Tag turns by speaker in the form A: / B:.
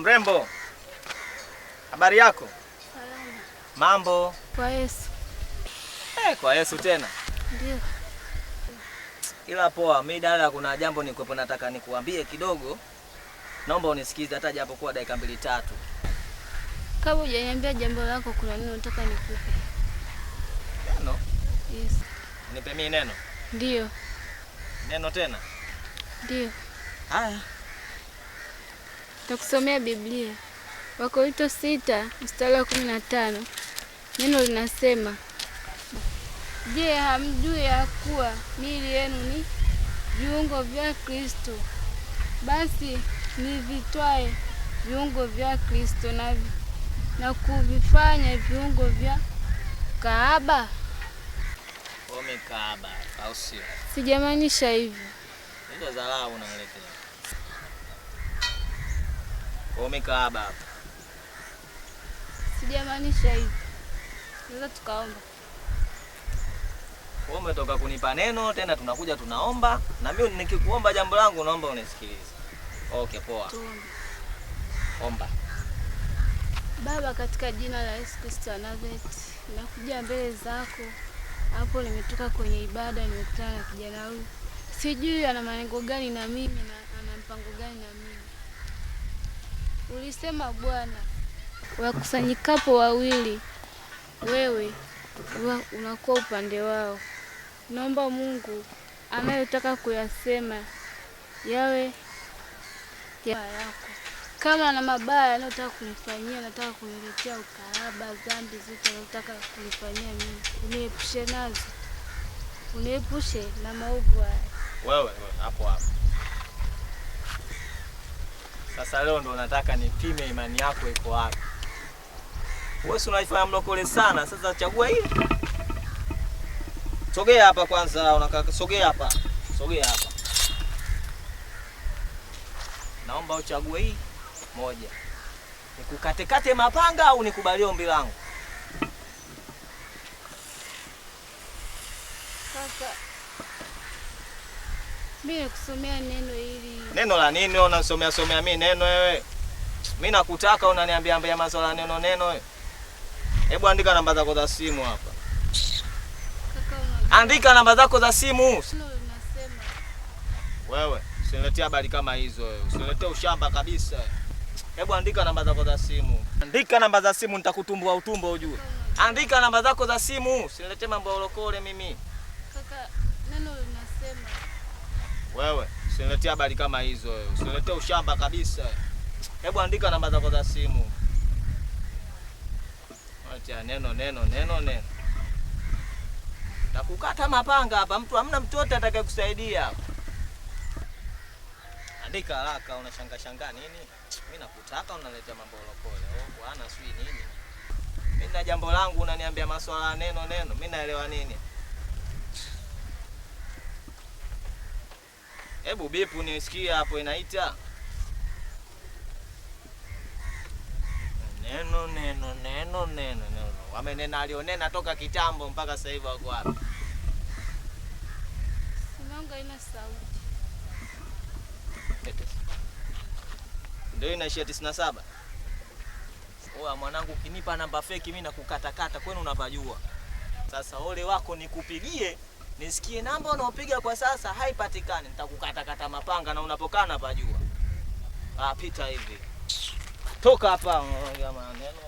A: Mrembo. Habari yako?
B: Salama.
A: Mambo?
B: Kwa Yesu.
A: Kwa Yesu tena?
B: Ndio.
A: Ila poa, mimi dada kuna jambo nilikuwa nataka nikuambie kidogo. Naomba unisikize hata japo kwa dakika 2-3.
B: Kama hujaniambia jambo lako kuna nini unataka nikupe?
A: Neno?
B: Yes.
A: Nipe mimi neno?
B: Ndio.
A: Neno tena?
B: Ndio.
A: Haya.
B: Takusomea Biblia. Wakorintho 6:15. Neno linasema, je, hamjui ya kuwa miili yenu ni viungo vya Kristo? Basi nivitwae viungo vya Kristo na kuvifanya viungo vya kahaba?
A: Kahaba, au sio?
B: Sijamaanisha hivyo.
A: Hizo dharau unaniletea. Kahaba hapa.
B: Sijamaanisha hivyo. Sasa tukaomba.
A: Umetoka kunipa neno tena tunakuja tunaomba na mimi nikikuomba jambo langu naomba unisikilize. Okay, poa.
B: Tuombe.
A: Omba.
B: Baba, katika jina la Yesu Kristo wa Nazareti, nakuja mbele zako. Hapo nimetoka kwenye ibada, nimekutana na kijana huyu. Sijui ana malengo gani na mimi na ana mpango gani na mimi. Ulisema Bwana, wakusanyikapo wawili, wewe unakuwa upande wao. Naomba Mungu anayotaka kuyasema yawe yako. Kama na mabaya anayotaka kunifanyia, nataka kuniletea ukahaba, dhambi zote anataka kunifanyia mimi, uniepushe nazo. Uniepushe na maovu haya.
A: Wewe hapo. Sasa leo ndo nataka nipime imani yako iko wapi. Wewe si unaifanya mlokole sana, sasa chagua hili. Sogea hapa kwanza, unakaa sogea hapa. Naomba uchague hii moja. Nikukatekate mapanga au nikubalie ombi langu?
B: Kaka, mimi nakusomea neno hili.
A: Neno la nini unasomea mimi neno wewe? Mimi nakutaka unaniambia masuala neno wewe. Hebu andika namba zako za simu hapa. Kaka, andika namba zako za simu.
B: Neno linasema.
A: Wewe, usiniletee habari kama hizo wewe. Usiniletee ushamba kabisa. Hebu andika namba zako za simu. Andika namba za simu nitakutumbua utumbo ujue. Andika namba zako za simu. Usiniletee mambo ya ulokole mimi.
B: Kaka, neno linasema.
A: Wewe, usiniletee habari kama hizo wewe. Usiniletee ushamba kabisa. Hebu andika namba zako za simu. Acha neno. Nakukata mapanga hapa, hamna mtu yote atakayekusaidia hapa. Andika haraka, unashanga nini? Mimi nakutaka unaletea mambo lokole. Bwana sui nini? Mimi na jambo langu unaniambia masuala ya neno. Mimi naelewa nini? Hebu bipu nisikie hapo inaita. Neno. Wamenena alionena toka kitambo mpaka sasa hivi wako wapi?
B: Simanga ina sauti.
A: Ndio inaishia 97. Oa mwanangu, ukinipa namba fake mimi nakukatakata, kwani unapajua. Sasa ole wako nikupigie, nisikie namba unaopiga kwa sasa haipatikani, nitakukatakata mapanga na unapokana pajua. Pita hivi. Toka hapa jamaa neno.